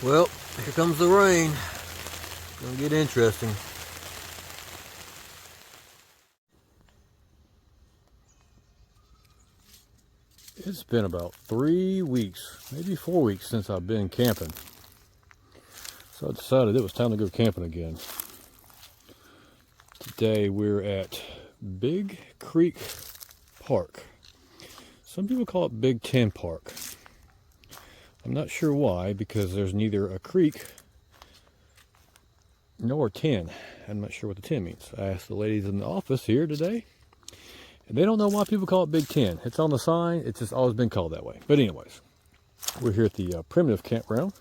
Well, here comes the rain. It's gonna get interesting. It's been about 3 weeks, maybe 4 weeks since I've been camping. So I decided it was time to go camping again. Today we're at Big Creek Park. Some people call it Big Ten Park. I'm not sure why, because there's neither a creek nor 10. I'm not sure what the 10 means. I asked the ladies in the office here today, and they don't know why people call it Big Ten. It's on the sign. It's just always been called that way. But anyways, we're here at the primitive campground.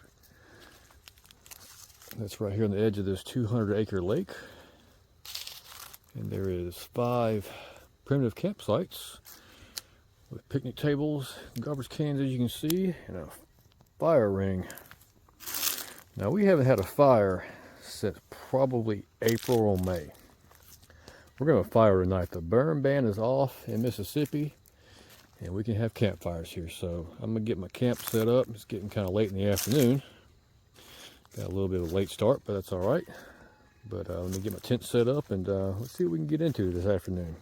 That's right here on the edge of this 200-acre lake. And there is 5 primitive campsites with picnic tables, garbage cans, as you can see, and a fire ring. Now, we haven't had a fire since probably April or May. We're going to fire tonight. The burn ban is off in Mississippi, and we can have campfires here. So I'm going to get my camp set up. It's getting kind of late in the afternoon. Got a little bit of a late start, but that's all right. But let me get my tent set up, and let's see what we can get into this afternoon.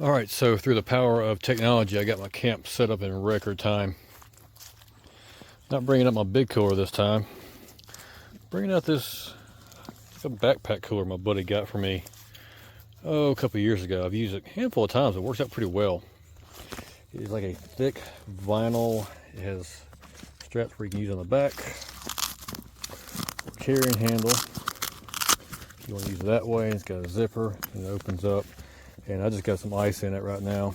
All right, so through the power of technology, I got my camp set up in record time. Not bringing up my big cooler this time. Bringing out this backpack cooler my buddy got for me, a couple of years ago. I've used it a handful of times. It works out pretty well. It is like a thick vinyl. It has straps where you can use on the back. Carrying handle. If you want to use it that way, it's got a zipper and it opens up. And I just got some ice in it right now.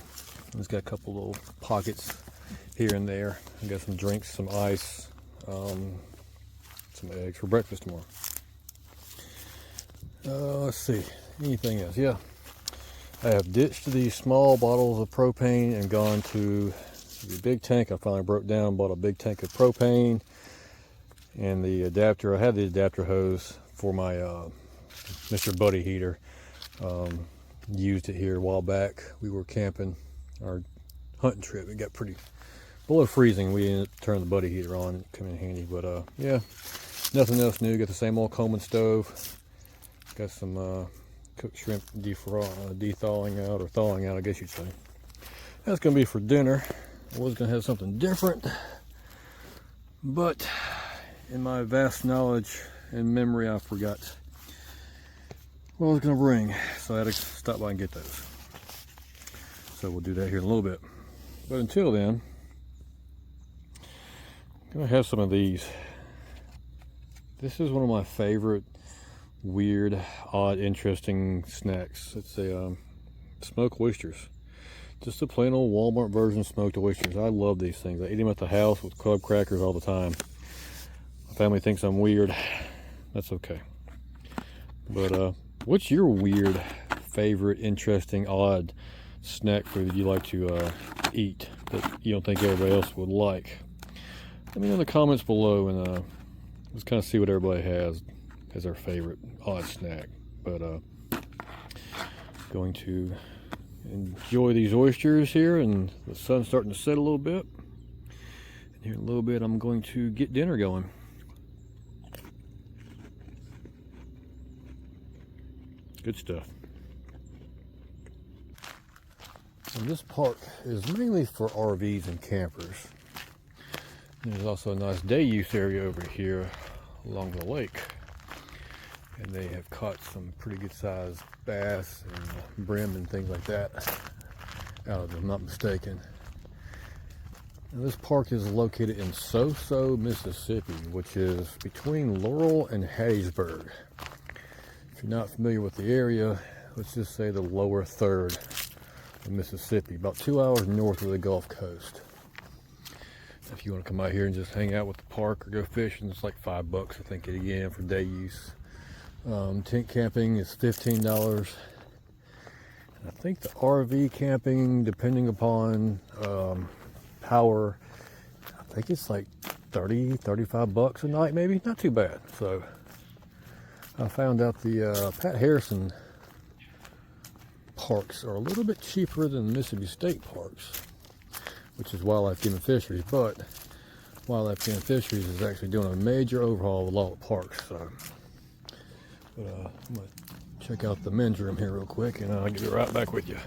It's got a couple little pockets here and there. I got some drinks, some ice, some eggs for breakfast tomorrow. Let's see, anything else? Yeah, I have ditched these small bottles of propane and gone to the big tank. I finally broke down, bought a big tank of propane and the adapter. I had the adapter hose for my Mr. Buddy heater. Used it here a while back. We were camping our hunting trip. It got pretty below freezing. We ended up turning the Buddy heater on. It came in handy. But yeah, nothing else new. Got the same old Coleman stove. Got some cooked shrimp thawing out, I guess you'd say. That's gonna be for dinner. I was gonna have something different, but in my vast knowledge and memory, I forgot what I was going to bring, so I had to stop by and get those. So we'll do that here in a little bit. But until then, I'm going to have some of these. This is one of my favorite weird, odd, interesting snacks. It's a smoked oysters. Just a plain old Walmart version of smoked oysters. I love these things. I eat them at the house with club crackers all the time. My family thinks I'm weird. That's okay. But what's your weird, favorite, interesting, odd snack food that you like to eat that you don't think everybody else would like? Let me know in the comments below, and let's kind of see what everybody has as their favorite odd snack. But going to enjoy these oysters here, and the sun's starting to set a little bit. And here in a little bit, I'm going to get dinner going. Good stuff. And this park is mainly for RVs and campers. There's also a nice day use area over here along the lake. And they have caught some pretty good sized bass and brim and things like that out of them, if I'm not mistaken. And this park is located in Soso, Mississippi, which is between Laurel and Hattiesburg. If you're not familiar with the area, let's just say the lower third of Mississippi, about 2 hours north of the Gulf Coast. If you want to come out here and just hang out with the park or go fishing, it's like $5, I think, again for day use. Tent camping is $15. I think the RV camping, depending upon power, I think it's like $35 a night, maybe. Not too bad. So I found out the Pat Harrison parks are a little bit cheaper than Mississippi State parks, which is Wildlife Game and Fisheries. But Wildlife Game and Fisheries is actually doing a major overhaul of a lot of parks. So, I'm gonna check out the men's room here real quick, and I'll get it right back with you.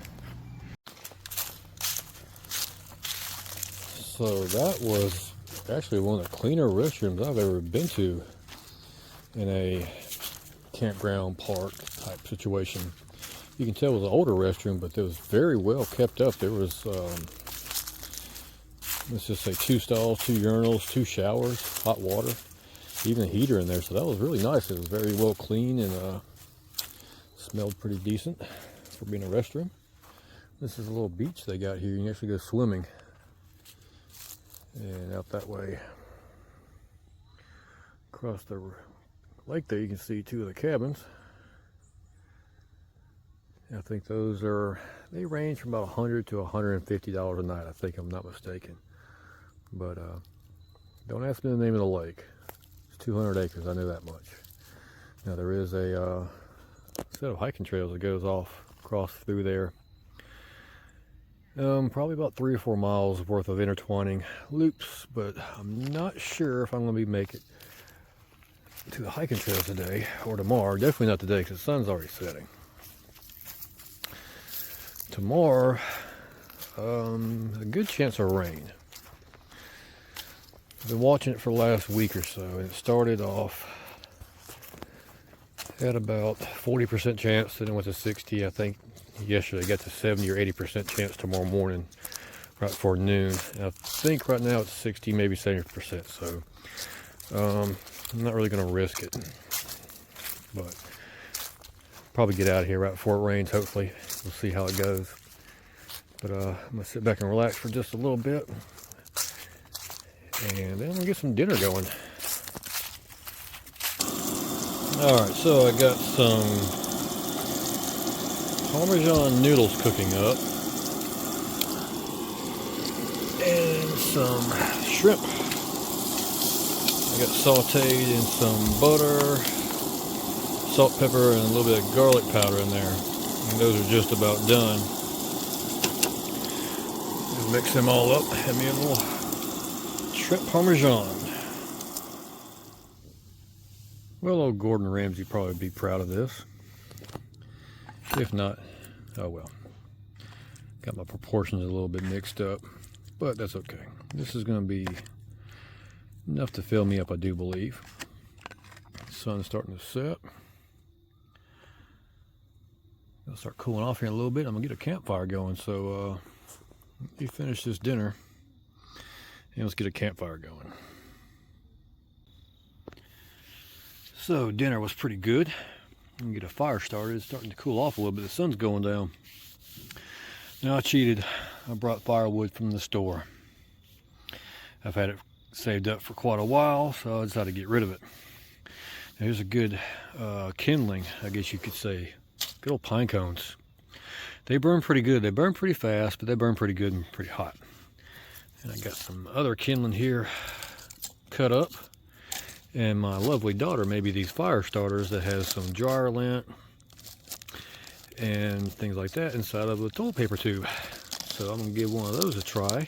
So that was actually one of the cleaner restrooms I've ever been to in a campground park type situation. You can tell it was an older restroom, but it was very well kept up. There was, let's just say 2 stalls, 2 urinals, 2 showers, hot water, even a heater in there. So that was really nice. It was very well clean and smelled pretty decent for being a restroom. This is a little beach they got here. You can actually go swimming. And out that way, across the lake there, you can see 2 of the cabins. I think those they range from about $100 to $150 a night, I think, I'm not mistaken. But don't ask me the name of the lake. It's 200 acres, I know that much. Now there is a set of hiking trails that goes off across through there. Probably about 3 or 4 miles worth of intertwining loops, but I'm not sure if I'm going to be making it to the hiking trail today or tomorrow. Definitely not today because the sun's already setting. Tomorrow, a good chance of rain. I've been watching it for the last week or so, and it started off at about 40% chance, then it went to 60. I think yesterday got to 70 or 80% chance tomorrow morning, right before noon. And I think right now it's 60, maybe 70%. So I'm not really going to risk it, but probably get out of here right before it rains. Hopefully, we'll see how it goes. But I'm gonna sit back and relax for just a little bit, and then we'll get some dinner going. Alright, so I got some Parmesan noodles cooking up, and some shrimp. I got sauteed in some butter, salt, pepper, and a little bit of garlic powder in there. And those are just about done. Just mix them all up. Have me a little shrimp parmesan. Well, old Gordon Ramsay probably be proud of this. If not, oh well. Got my proportions a little bit mixed up, but that's okay. This is going to be enough to fill me up, I do believe. The sun's starting to set. It'll start cooling off here in a little bit. I'm going to get a campfire going, so let me finish this dinner and let's get a campfire going. So dinner was pretty good. I'm going to get a fire started. It's starting to cool off a little bit. The sun's going down. Now I cheated. I brought firewood from the store. I've had it saved up for quite a while, so I decided to get rid of it. Now, here's a good kindling, I guess you could say. Good old pine cones. They burn pretty good. They burn pretty fast, but they burn pretty good and pretty hot. And I got some other kindling here cut up. And my lovely daughter made me these fire starters that has some dryer lint and things like that inside of a toilet paper tube. So I'm going to give one of those a try.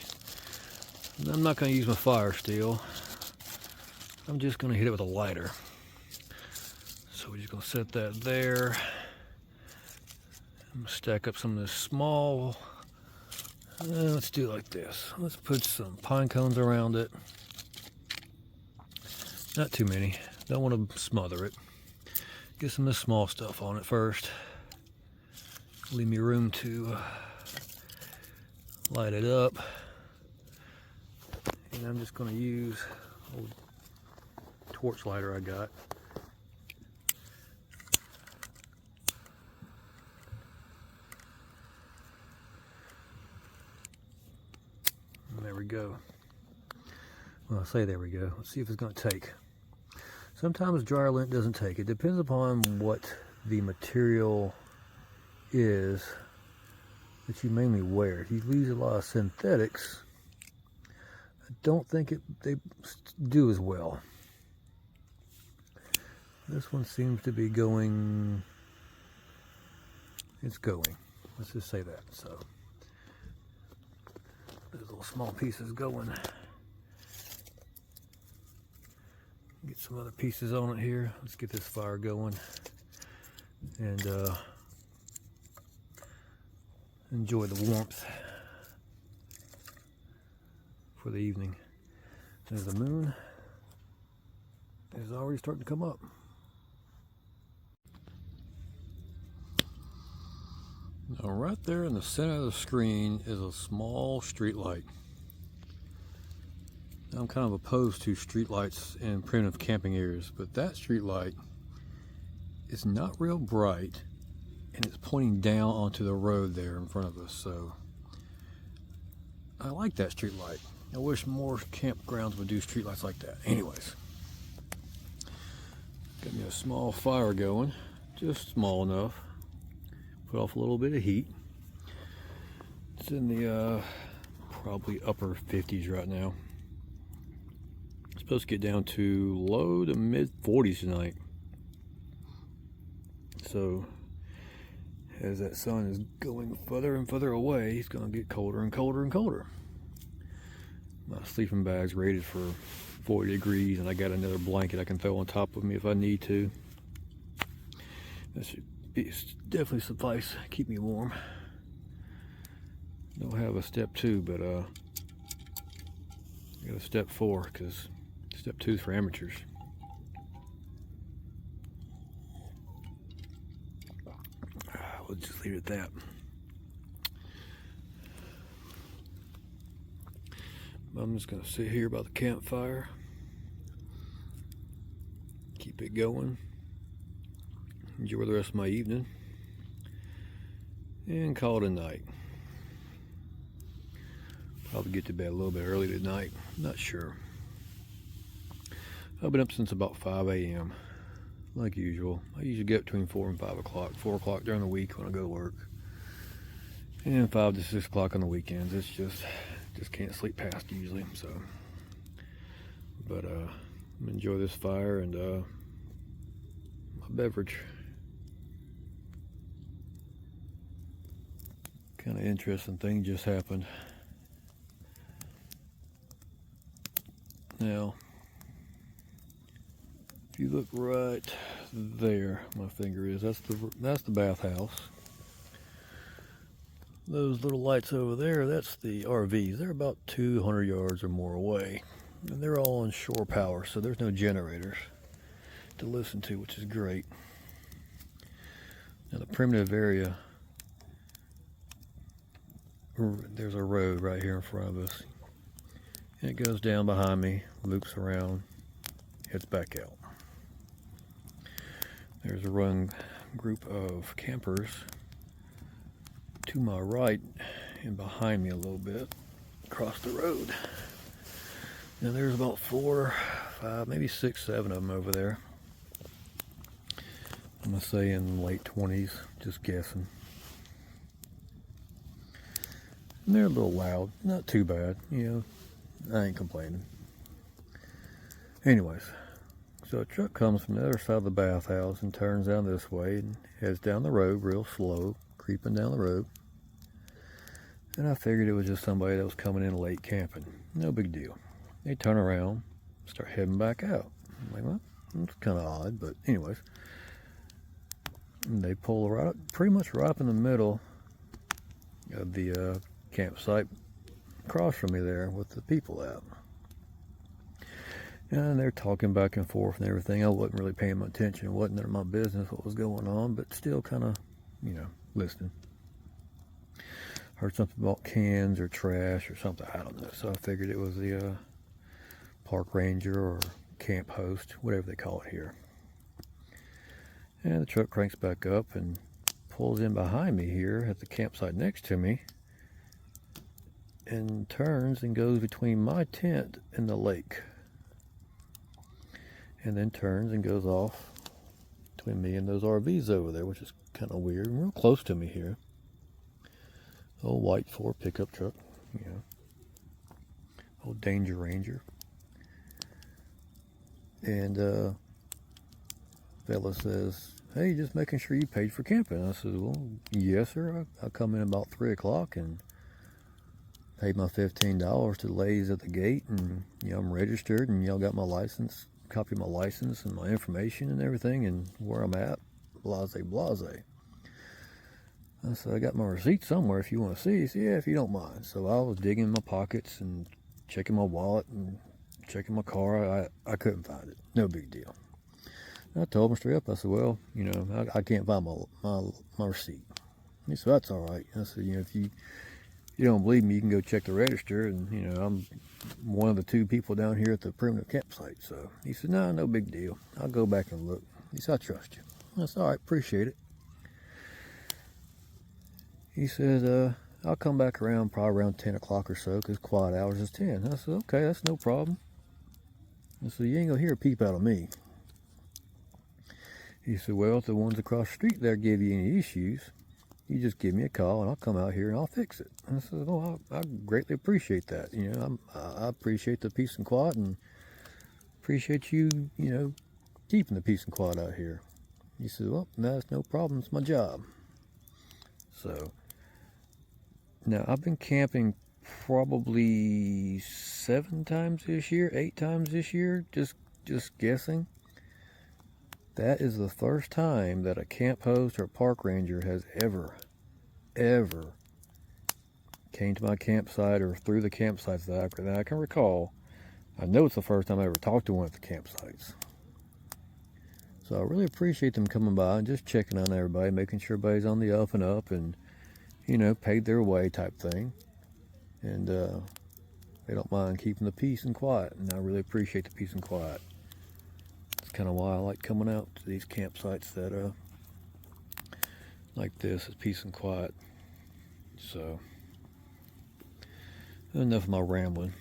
And I'm not going to use my fire steel. I'm just going to hit it with a lighter. So we're just going to set that there. I'm going to stack up some of this small. Let's do it like this. Let's put some pine cones around it. Not too many. Don't want to smother it. Get some of the small stuff on it first. Leave me room to light it up. And I'm just going to use old torch lighter I got. And there we go. Well, I say there we go. Let's see if it's going to take. Sometimes dryer lint doesn't take. It depends upon what the material is that you mainly wear. If you use a lot of synthetics, I don't think they do as well. This one seems to be going, it's going. Let's just say that. So those little small pieces going. Get some other pieces on it here. Let's get this fire going and enjoy the warmth for the evening. There's the moon. It's already starting to come up. Now right there in the center of the screen is a small street light. I'm kind of opposed to street lights in primitive camping areas, but that street light is not real bright and it's pointing down onto the road there in front of us. So I like that street light. I wish more campgrounds would do street lights like that. Anyways, got me a small fire going, just small enough. Put off a little bit of heat. It's in the probably upper 50s right now. It's supposed to get down to low to mid 40s tonight. So as that sun is going further and further away, it's going to get colder and colder and colder. My sleeping bag's rated for 40 degrees, and I got another blanket I can throw on top of me if I need to. That should definitely suffice, keep me warm. Don't have a step 2, but I got a step 4 because step 2 is for amateurs. We'll just leave it at that. I'm just going to sit here by the campfire, keep it going, enjoy the rest of my evening, and call it a night. Probably get to bed a little bit early tonight, not sure. I've been up since about 5 a.m. like usual. I usually get between 4 and 5 o'clock, 4 o'clock during the week when I go to work, and 5 to 6 o'clock on the weekends. It's just can't sleep past usually. So, but enjoy this fire and my beverage. Kind of interesting thing just happened. Now, if you look right there, my finger is, that's the bathhouse. Those little lights over there, that's the RVs. They're about 200 yards or more away. And they're all on shore power, so there's no generators to listen to, which is great. Now the primitive area, there's a road right here in front of us. And it goes down behind me, loops around, heads back out. There's a run group of campers to my right and behind me a little bit across the road. Now there's about 4, 5, maybe 6, 7 of them over there. I'm gonna say in late 20s, just guessing. And they're a little loud, not too bad, you know, I ain't complaining. Anyways, so a truck comes from the other side of the bathhouse and turns down this way and heads down the road real slow, creeping down the road. And I figured it was just somebody that was coming in late camping. No big deal. They turn around, start heading back out. I'm like, well, that's kind of odd, but anyways. And they pull right up, pretty much right up in the middle of the campsite across from me there with the people out. And they're talking back and forth and everything. I wasn't really paying my attention. It wasn't none of my business what was going on, but still kind of, you know, listening. Heard something about cans or trash or something, I don't know. So I figured it was the park ranger or camp host, whatever they call it here. And the truck cranks back up and pulls in behind me here at the campsite next to me. and turns and goes between my tent and the lake. And then turns and goes off between me and those RVs over there, which is kind of weird. And real close to me here. Old white Ford pickup truck, you know. Old Danger Ranger. And fella says, "Hey, just making sure you paid for camping." I said, "Well, yes, sir. I come in about 3 o'clock and paid my $15 to the ladies at the gate, and I'm registered, and y'all got my license, copy of my license and my information and everything, and where I'm at, blase, blase." I said, "I got my receipt somewhere if you want to see." He said, "Yeah, if you don't mind." So I was digging in my pockets and checking my wallet and checking my car. I couldn't find it. No big deal. I told him straight up. I said, "Well, I can't find my receipt." He said, "That's all right." I said, "If you don't believe me, you can go check the register, and I'm one of the 2 people down here at the primitive campsite." So he said, no big deal. I'll go back and look." He said, "I trust you." I said, "All right, appreciate it." He said, "I'll come back around probably around 10 o'clock or so, because quiet hours is 10. I said, "Okay, that's no problem." I said, "You ain't gonna hear a peep out of me." He said, "Well, if the ones across the street there give you any issues, you just give me a call and I'll come out here and I'll fix it." And I said, "Oh, I greatly appreciate that. I appreciate the peace and quiet, and appreciate you, keeping the peace and quiet out here." He said, "Well, that's no problem. It's my job." So now I've been camping probably 7 times this year, 8 times this year, just guessing. That is the first time that a camp host or park ranger has ever came to my campsite or through the campsites that I can recall. I know it's the first time I ever talked to one at the campsites. So I really appreciate them coming by and just checking on everybody, making sure everybody's on the up and up, and paid their way type thing. And they don't mind keeping the peace and quiet, and I really appreciate the peace and quiet. It's kind of why I like coming out to these campsites that like this, is peace and quiet. So enough of my rambling.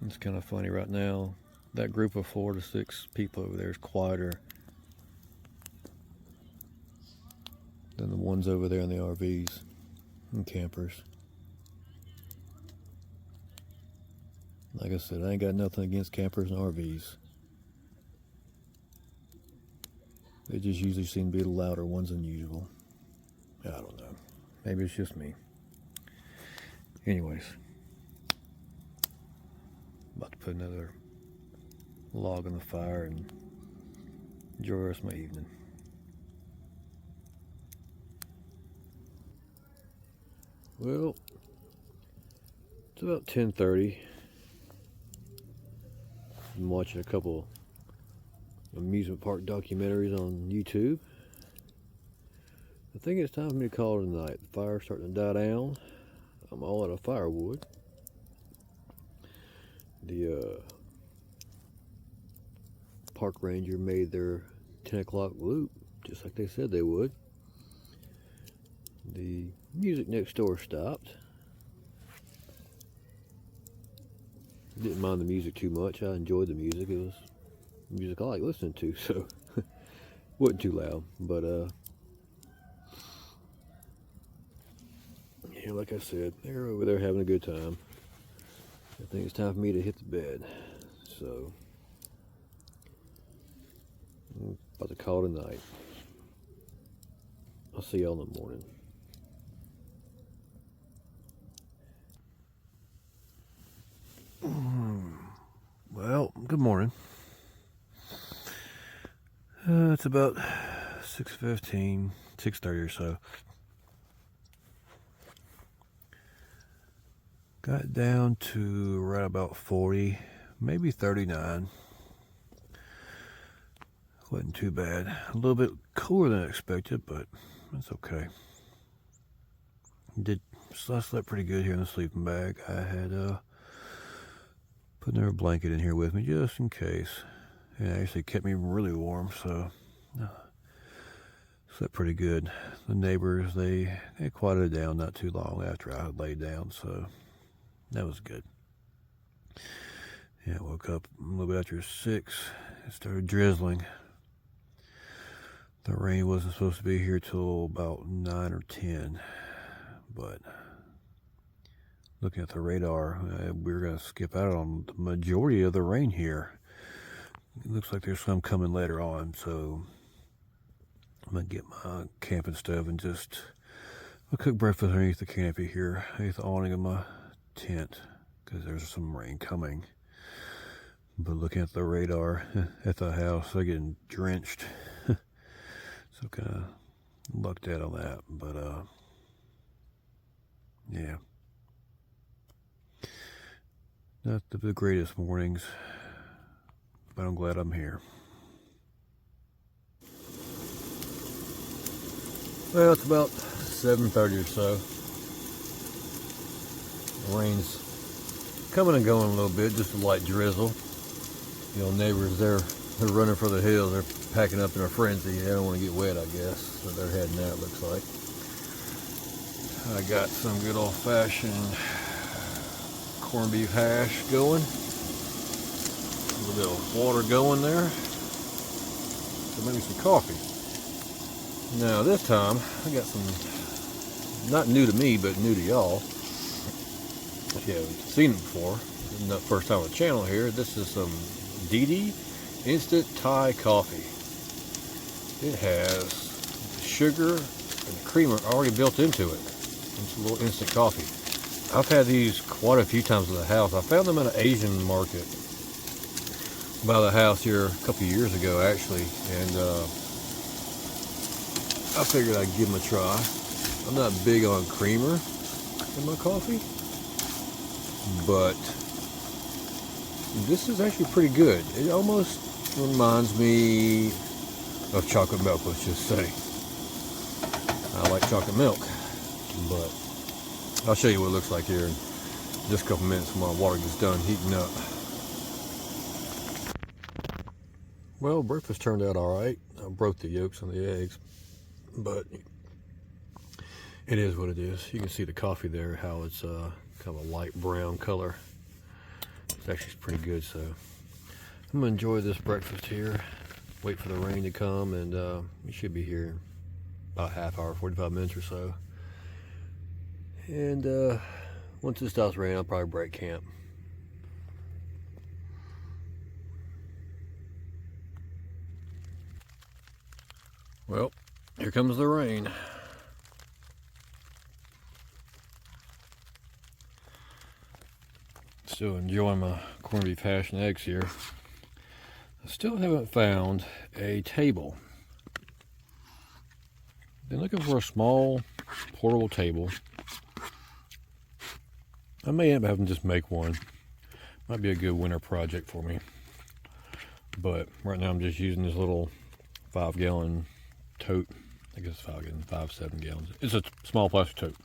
It's kind of funny right now. That group of 4 to 6 people over there is quieter than the ones over there in the RVs and campers. Like I said, I ain't got nothing against campers and RVs. They just usually seem to be the louder ones than usual. I don't know. Maybe it's just me. Anyways, about to put another log on the fire and enjoy the rest of my evening. Well, it's about 10:30. I'm watching a couple amusement park documentaries on YouTube. I think it's time for me to call it a night. The fire's starting to die down. I'm all out of firewood. The park ranger made their 10 o'clock loop, just like they said they would. The music next door stopped. Didn't mind the music too much. I enjoyed the music. It was music I like listening to, so wasn't too loud. But yeah, like I said, they're over there having a good time. I think it's time for me to hit the bed. So I'm about to call it a night. I'll see y'all in the morning. Well, good morning. It's about 6:15, 6:30 or so. Got down to right about 40, maybe 39. Wasn't too bad. A little bit cooler than expected, but that's okay. I slept pretty good here in the sleeping bag. I had put another blanket in here with me just in case. It actually kept me really warm, so Slept pretty good. The neighbors, they quieted down not too long after I had laid down, so that was good. Yeah, I woke up a little bit after 6. It started drizzling. The rain wasn't supposed to be here till about 9 or 10, but looking at the radar, we were going to skip out on the majority of the rain here. It looks like there's some coming later on, so I'm going to get my camping stove and I'll cook breakfast underneath the canopy here, underneath the awning of my tent, because there's some rain coming. But looking at the radar at the house, I'm getting drenched. So kind of lucked out on that, but yeah. Not the greatest mornings, but I'm glad I'm here. Well, it's about 7:30 or so. The rain's coming and going a little bit, just a light drizzle. You know, neighbors, they're running for the hills. They're packing up in a frenzy. They don't want to get wet, I guess. So they're heading out, looks like. I got some good old-fashioned corned beef hash going. A little bit of water going there. So maybe some coffee. Now this time, I got some, not new to me, but new to y'all. If you haven't seen it before, this is not the first time on the channel here. This is some DD Instant Thai Coffee. It has sugar and the creamer already built into it. It's a little instant coffee. I've had these quite a few times at the house. I found them at an Asian market by the house here a couple of years ago, actually, and I figured I'd give them a try. I'm not big on creamer in my coffee, but this is actually pretty good. It almost reminds me of chocolate milk, let's just say. I like chocolate milk, but I'll show you what it looks like here in just a couple minutes when my water gets done heating up. Well, breakfast turned out all right. I broke the yolks on the eggs, but it is what it is. You can see the coffee there, how it's kind of a light brown color. It's actually pretty good, so I'm gonna enjoy this breakfast here, wait for the rain to come, and we should be here in about a half hour, 45 minutes or so. And once it stops raining, I'll probably break camp. Well, here comes the rain. Still enjoying my corned beef hash and eggs here. I still haven't found a table. Been looking for a small portable table. I may end up having to just make one. Might be a good winter project for me. But right now I'm just using this little 5-gallon tote. I guess 7 gallons. It's a small plastic tote.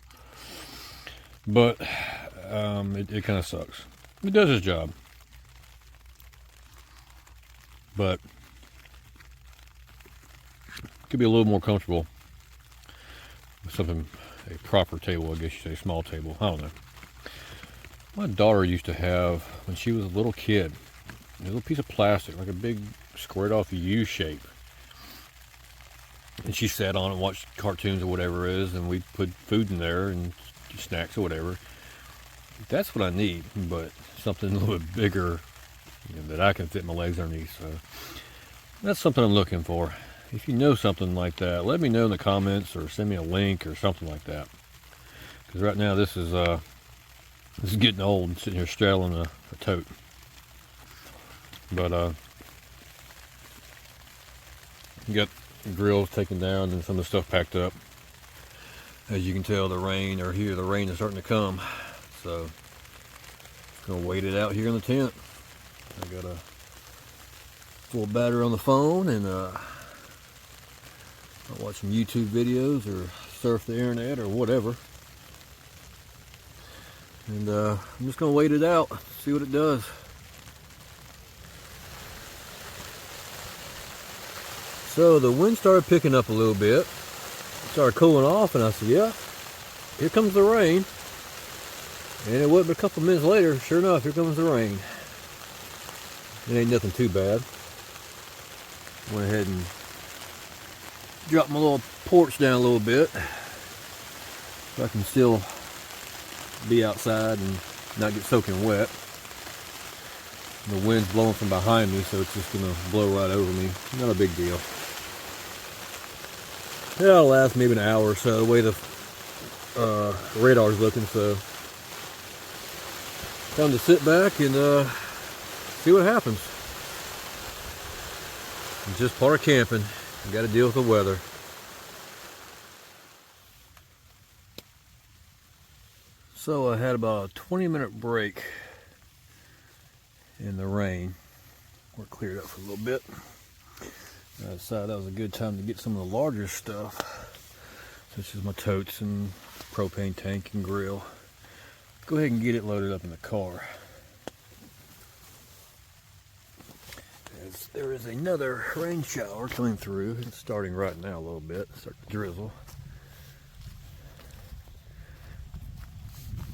But it kind of sucks. It does its job. But it could be a little more comfortable with something, a proper table, I guess you say, small table. I don't know. My daughter used to have, when she was a little kid, a little piece of plastic, like a big squared off U shape. And she sat on it and watched cartoons or whatever it is, and we put food in there and snacks or whatever. That's what I need, but something a little bit bigger, you know, that I can fit my legs underneath. So that's something I'm looking for. If you know something like that, let me know in the comments or send me a link or something like that. Because right now this is getting old and sitting here straddling a tote. But got the grills taken down and some of the stuff packed up. As you can tell, the rain is starting to come. So just gonna wait it out here in the tent. I got a full battery on the phone, and I'll watch some YouTube videos or surf the internet or whatever. And I'm just gonna wait it out, see what it does. So the wind started picking up a little bit. started cooling off, and I said, yeah, here comes the rain. And it wasn't a couple minutes later, sure enough, here comes the rain. It ain't nothing too bad. Went ahead and dropped my little porch down a little bit so I can still be outside and not get soaking wet. The wind's blowing from behind me, so it's just gonna blow right over me. Not a big deal. It'll last maybe an hour or so, the way the radar's looking, so time to sit back and see what happens. It's just part of camping. You got to deal with the weather. So I had about a 20-minute break in the rain. We're cleared up for a little bit. I decided that was a good time to get some of the larger stuff, such as my totes and propane tank and grill. Go ahead and get it loaded up in the car. As there is another rain shower coming through. It's starting right now a little bit. It's starting to drizzle.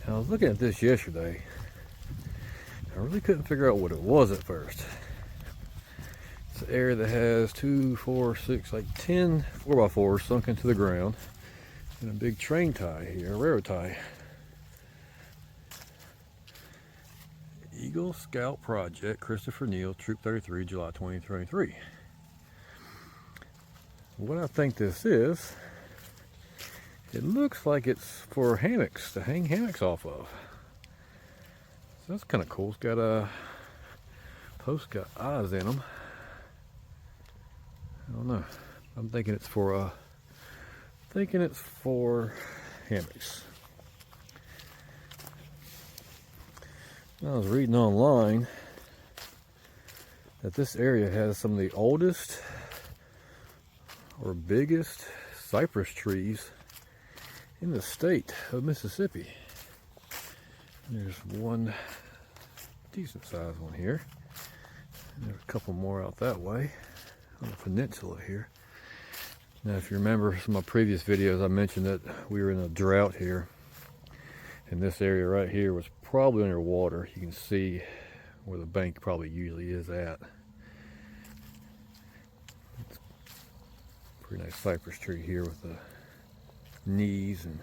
I was looking at this yesterday. I really couldn't figure out what it was at first. It's an area that has 2, 4, 6, like 10 4x4s sunk into the ground, and a big train tie here, a railroad tie. Eagle Scout Project, Christopher Neal, Troop 33, July 2023. What I think this is, it looks like it's for hammocks, to hang hammocks off of. So that's kind of cool. It's got a post, got eyes in them. I don't know. I'm thinking it's for hammocks. I was reading online that this area has some of the oldest or biggest cypress trees in the state of Mississippi. There's one decent sized one here. And there's a couple more out that way on the peninsula here. Now, if you remember some of my previous videos, I mentioned that we were in a drought here. And this area right here was probably underwater. You can see where the bank probably usually is at. It's a pretty nice cypress tree here with the knees, and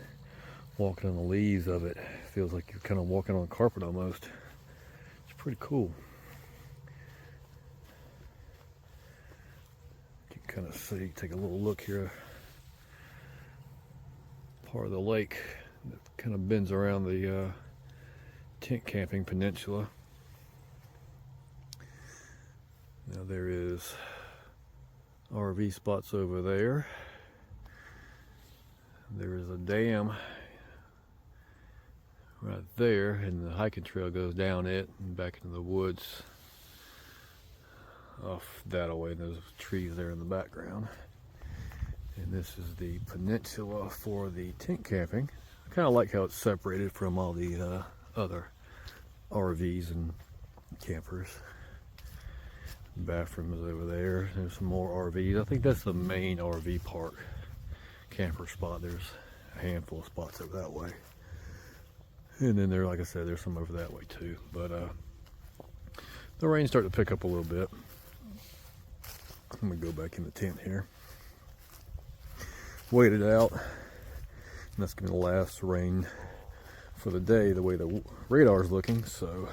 walking on the leaves of it feels like you're kind of walking on carpet almost. It's pretty cool. You can kind of see, take a little look here. Part of the lake that kind of bends around the tent camping peninsula. Now there is RV spots over there. There is a dam right there, and the hiking trail goes down it and back into the woods off that away. There's trees there in the background. And this is the peninsula for the tent camping. I kind of like how it's separated from all the other RVs and campers. The bathroom is over there. There's some more RVs. I think that's the main RV park camper spot. There's a handful of spots over that way. And then there, like I said, there's some over that way too. But the rain's starting to pick up a little bit. I'm gonna go back in the tent here. Wait it out. And that's going to last rain for the day, the way the radar's looking. So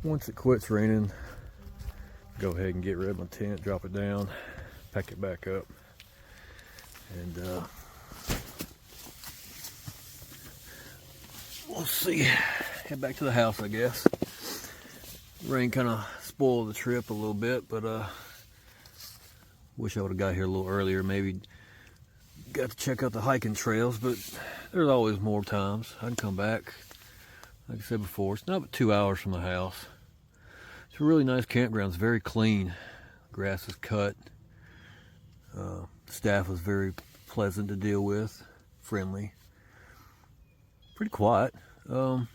once it quits raining, go ahead and get rid of my tent, drop it down, pack it back up, and we'll see. Head back to the house, I guess. Rain kind of spoiled the trip a little bit, but wish I would have got here a little earlier. Maybe got to check out the hiking trails, but there's always more times I can come back. Like I said before, it's not but 2 hours from the house. It's a really nice campground. It's very clean. Grass is cut. Staff was very pleasant to deal with, friendly, pretty quiet. Like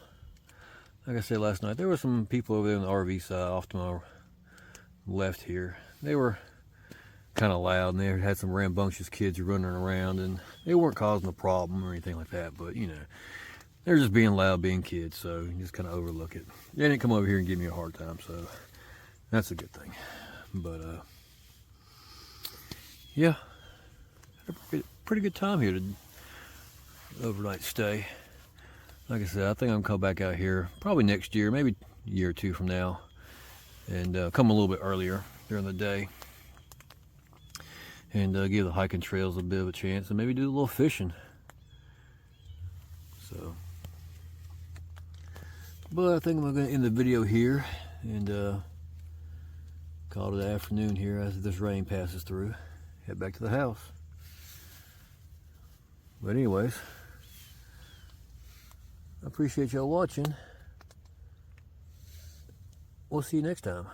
I said last night, there were some people over there on the RV side off to my left here. They were kind of loud, and they had some rambunctious kids running around, and they weren't causing a problem or anything like that, but you know, they're just being loud, being kids, so you just kind of overlook it. They didn't come over here and give me a hard time, so that's a good thing. But yeah, had a pretty good time here to overnight stay. Like I said, I think I'm gonna come back out here probably next year, maybe a year or two from now, and come a little bit earlier during the day, and give the hiking trails a bit of a chance, and maybe do a little fishing. So, but I think I'm going to end the video here and call it an afternoon here as this rain passes through. Head back to the house. But anyways, I appreciate y'all watching. We'll see you next time.